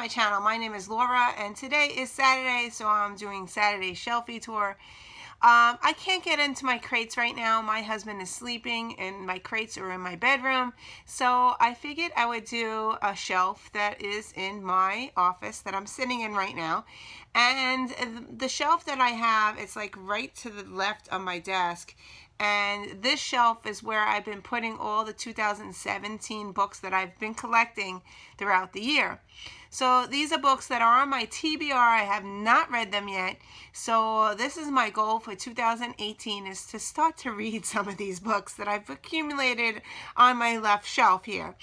my channel. My name is Laura, and today is Saturday, so I'm doing Saturday shelfie tour. I can't get into my crates right now. My husband is sleeping, and my crates are in my bedroom, so I figured I would do a shelf that is in my office that I'm sitting in right now. And the shelf that I have, it's like right to the left of my desk. And this shelf is where I've been putting all the 2017 books that I've been collecting throughout the year. So these are books that are on my TBR. I have not read them yet. So this is my goal for 2018, is to start to read some of these books that I've accumulated on my left shelf here.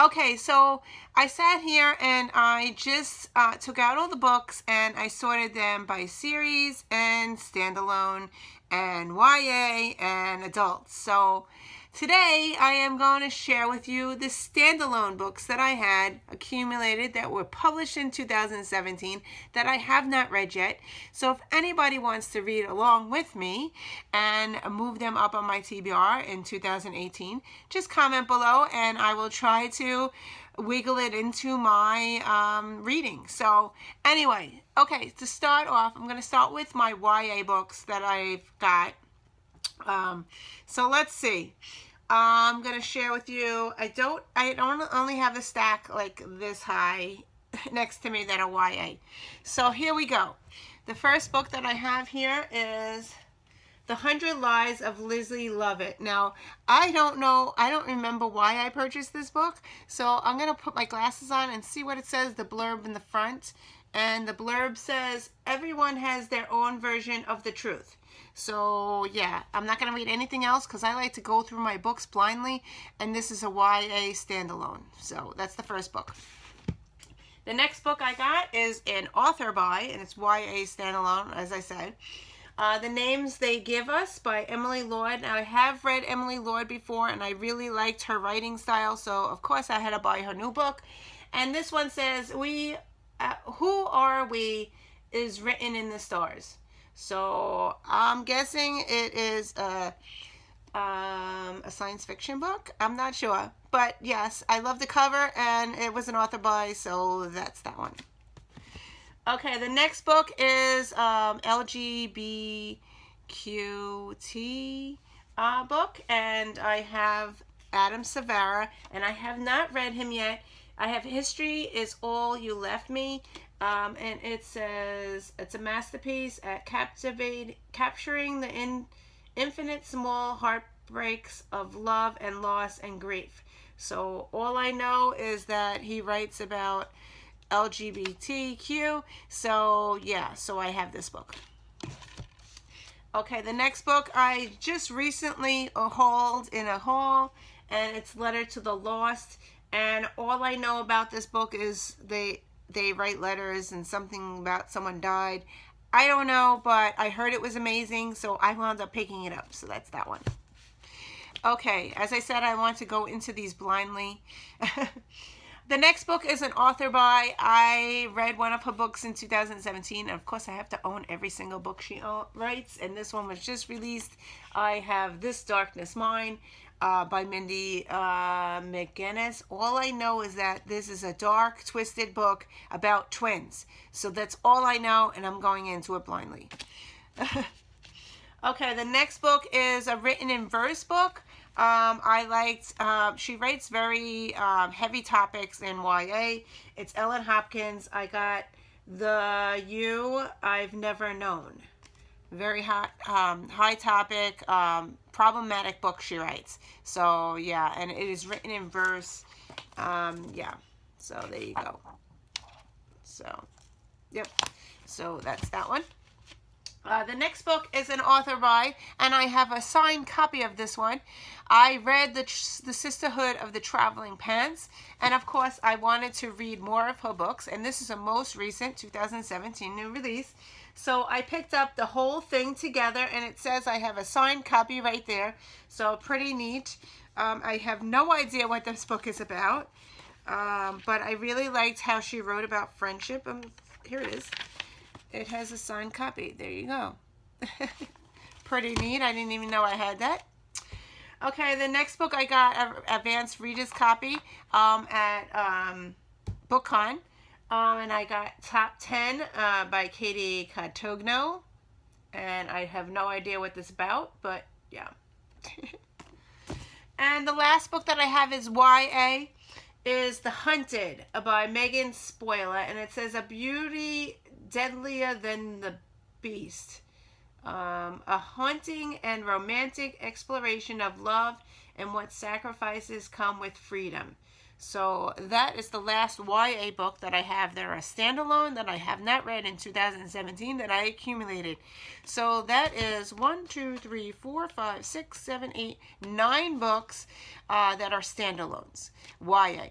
Okay, so I sat here and I just took out all the books and I sorted them by series and standalone and YA and adults. So today I am going to share with you the standalone books that I had accumulated that were published in 2017 that I have not read yet. So if anybody wants to read along with me and move them up on my TBR in 2018, just comment below and I will try to wiggle it into my reading. So anyway, okay, to start off, I'm going to start with my YA books that I've got. So let's see. I'm going to share with you, I don't only have a stack like this high next to me that are YA. So here we go. The first book that I have here is The 100 Lies of Lizzie Lovett. Now, I don't remember why I purchased this book, so I'm going to put my glasses on and see what it says, the blurb in the front. And the blurb says, everyone has their own version of the truth. So, yeah, I'm not going to read anything else because I like to go through my books blindly, and this is a YA standalone. So, that's the first book. The next book I got is an author by, and it's YA standalone, as I said. The Names They Give Us by Emily Lord. Now, I have read Emily Lord before, and I really liked her writing style, so of course I had to buy her new book. And this one says, Who Are We is written in the stars. So I'm guessing it is a science fiction book. I'm not sure, but yes, I love the cover, and it was an author by, so that's that one. Okay, the next book is LGBTQT book, and I have Adam Savara, and I have not read him yet. I have History is All You Left Me, and it says it's a masterpiece at capturing the infinite small heartbreaks of love and loss and grief. So all I know is that he writes about LGBTQ. So yeah, so I have this book. Okay, the next book I just recently hauled in a haul, and it's Letter to the Lost. And all I know about this book is they write letters and something about someone died. I don't know, but I heard it was amazing, so I wound up picking it up. So that's that one. Okay, as I said, I want to go into these blindly. The next book is an author by. I read one of her books in 2017. And of course, I have to own every single book she writes. And this one was just released. I have This Darkness Mine by Mindy McGinnis. All I know is that this is a dark, twisted book about twins. So that's all I know, and I'm going into it blindly. Okay, the next book is a written in verse book. I liked, she writes very heavy topics in YA. It's Ellen Hopkins. I got The You I've Never Known. Very hot, high topic, problematic book she writes. So, yeah, and it is written in verse. Yeah, so there you go. So, yep. So that's that one. The next book is an author by, and I have a signed copy of this one. I read the Sisterhood of the Traveling Pants, and of course I wanted to read more of her books, and this is a most recent 2017 new release. So I picked up the whole thing together, and it says I have a signed copy right there, so pretty neat. I have no idea what this book is about, but I really liked how she wrote about friendship. Here it is. It has a signed copy. There you go. Pretty neat. I didn't even know I had that. Okay, the next book I got, advanced reader's copy at BookCon. And I got Top 10 by Katie Cotogno. And I have no idea what this is about, but yeah. And the last book that I have is YA, is The Hunted by Megan Spoiler, and it says a beauty deadlier than the beast. A haunting and romantic exploration of love and what sacrifices come with freedom. So that is the last YA book that I have. There are standalone that I have not read in 2017 that I accumulated. So that is 1, 2, 3, 4, 5, 6, 7, 8, 9 books that are standalones, YA.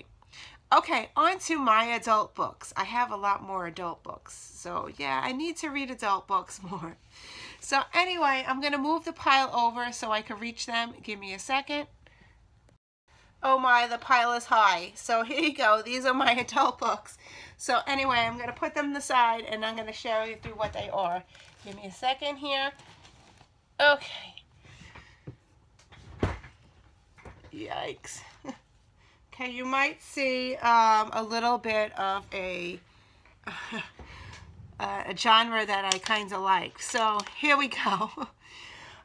Okay, on to my adult books. I have a lot more adult books. So yeah, I need to read adult books more. So anyway, I'm going to move the pile over so I can reach them. Give me a second. Oh my, the pile is high. So here you go. These are my adult books. So anyway, I'm going to put them aside and I'm going to show you through what they are. Give me a second here. Okay. Yikes. Okay, you might see a little bit of a genre that I kind of like. So here we go.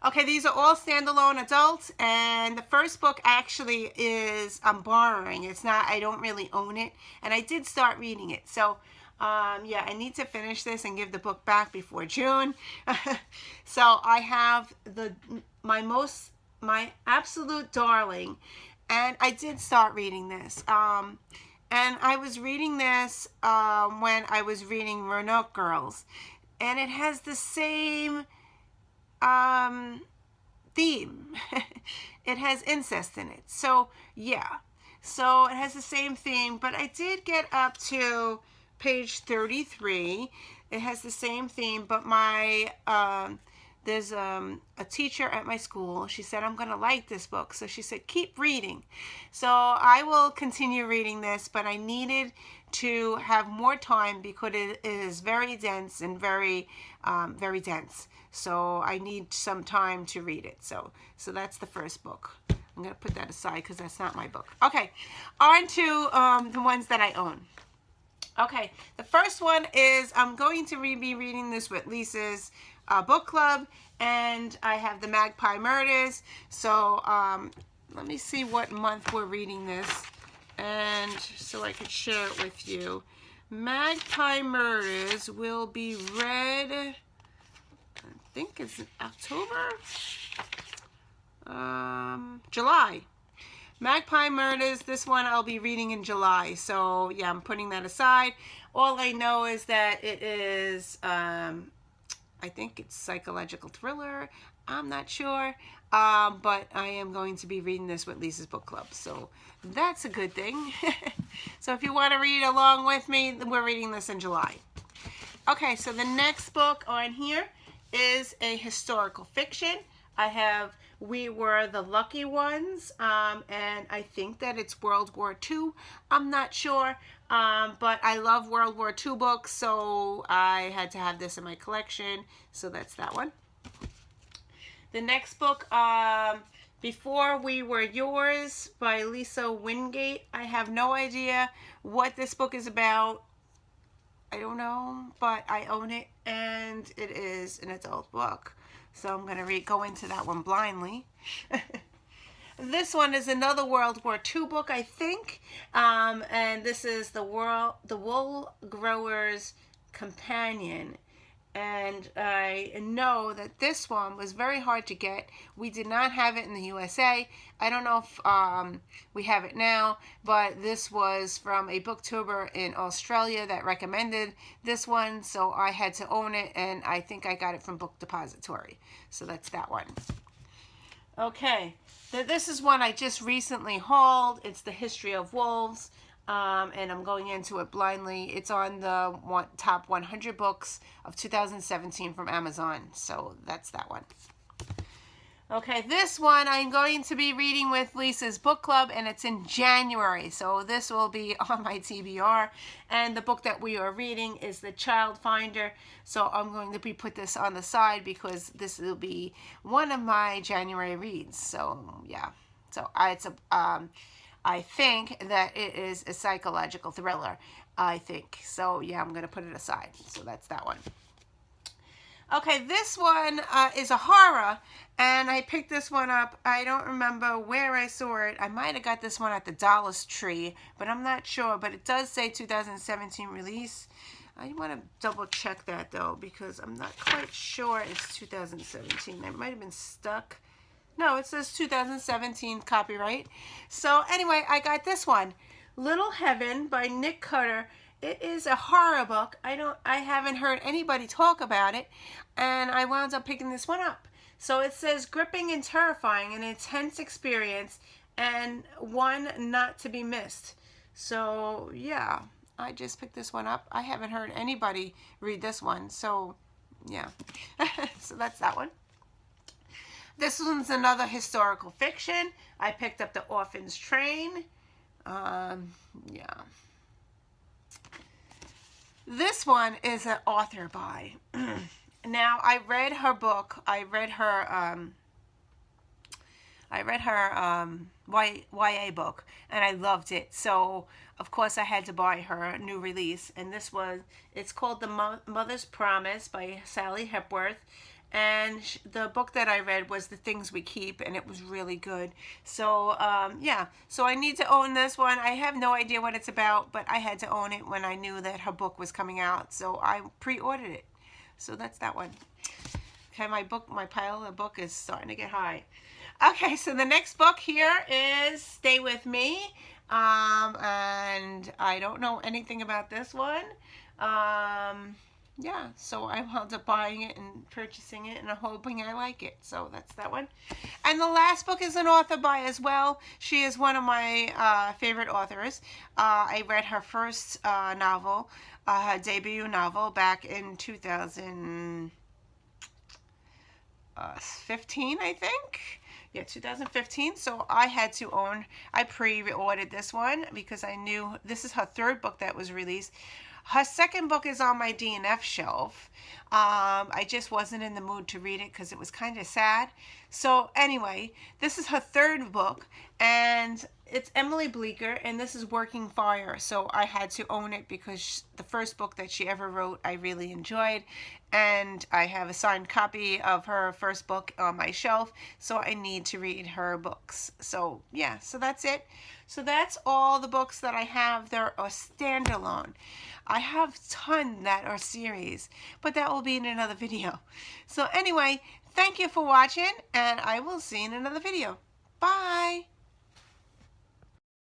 Okay, these are all standalone adults, and the first book actually is I'm borrowing. It's not, I don't really own it, and I did start reading it. So yeah, I need to finish this and give the book back before June. So I have my absolute darling, and I did start reading this. And I was reading this when I was reading Roanoke Girls, and it has the same theme. It has incest in it. So yeah, so it has the same theme, but I did get up to page 33. It has the same theme, but my there's a teacher at my school. She said, I'm going to like this book. So she said, keep reading. So I will continue reading this, but I needed to have more time because it is very dense and very dense. So I need some time to read it. So that's the first book. I'm going to put that aside because that's not my book. Okay, on to the ones that I own. Okay, the first one is I'm going to be reading this with Lisa's book club, and I have the Magpie Murders. So let me see what month we're reading this, and so I could share it with you. Magpie Murders will be read, I think it's October, July. Magpie Murders, this one I'll be reading in July. So yeah, I'm putting that aside. All I know is that it is, I think it's psychological thriller. I'm not sure. But I am going to be reading this with Lisa's book club. So that's a good thing. So if you want to read along with me, we're reading this in July. Okay, so the next book on here is a historical fiction. I have We Were the Lucky Ones, and I think that it's World War II. I'm not sure, but I love World War II books, so I had to have this in my collection, so that's that one. The next book, Before We Were Yours by Lisa Wingate. I have no idea what this book is about. I don't know, but I own it, and it is an adult book. So I'm going to go into that one blindly. This one is another World War II book, I think. And this is The Wool Grower's Companion. And I know that this one was very hard to get. We did not have it in the USA. I don't know if we have it now, but this was from a booktuber in Australia that recommended this one, so I had to own it, and I think I got it from Book Depository. So that's that one. Okay, this is one I just recently hauled. It's The History of Wolves. And I'm going into it blindly. It's on the top 100 books of 2017 from Amazon. So that's that one. Okay, this one I'm going to be reading with Lisa's book club, and it's in January. So this will be on my TBR. And the book that we are reading is The Child Finder. So I'm going to put this on the side because this will be one of my January reads. So yeah. So it's a I think that it is a psychological thriller. I think. So, yeah, I'm going to put it aside. So that's that one. Okay, this one is a horror, and I picked this one up. I don't remember where I saw it. I might have got this one at the Dollar Tree, but I'm not sure. But it does say 2017 release. I want to double check that, though, because I'm not quite sure it's 2017. I might have been stuck. No, it says 2017 copyright. So anyway, I got this one, Little Heaven by Nick Cutter. It is a horror book. I haven't heard anybody talk about it, and I wound up picking this one up. So it says gripping and terrifying, an intense experience, and one not to be missed. So yeah, I just picked this one up. I haven't heard anybody read this one, so yeah. So that's that one. This one's another historical fiction. I picked up The Orphan's Train. Yeah. This one is an author by. Now, I read her book. I read her YA book, and I loved it. So, of course, I had to buy her new release. And it's called The Mother's Promise by Sally Hepworth. And the book that I read was The Things We Keep, and it was really good. So, yeah. So I need to own this one. I have no idea what it's about, but I had to own it when I knew that her book was coming out. So I pre-ordered it. So that's that one. Okay, my pile of book is starting to get high. Okay, so the next book here is Stay With Me. And I don't know anything about this one. Yeah, so I wound up buying it and purchasing it and hoping I like it. So that's that one. And the last book is an author by as well. She is one of my favorite authors. I read her first novel, her debut novel, back in 2015, I think. Yeah, 2015. So I pre-ordered this one because I knew this is her third book that was released. Her second book is on my D&F shelf. I just wasn't in the mood to read it because it was kind of sad. So anyway, this is her third book, and it's Emily Bleeker, and this is Working Fire. So I had to own it because the first book that she ever wrote I really enjoyed, and I have a signed copy of her first book on my shelf, so I need to read her books. So yeah, so that's it. So that's all the books that I have. They're a standalone. I have tons that are series, but that will be in another video. So anyway, thank you for watching, and I will see you in another video. Bye!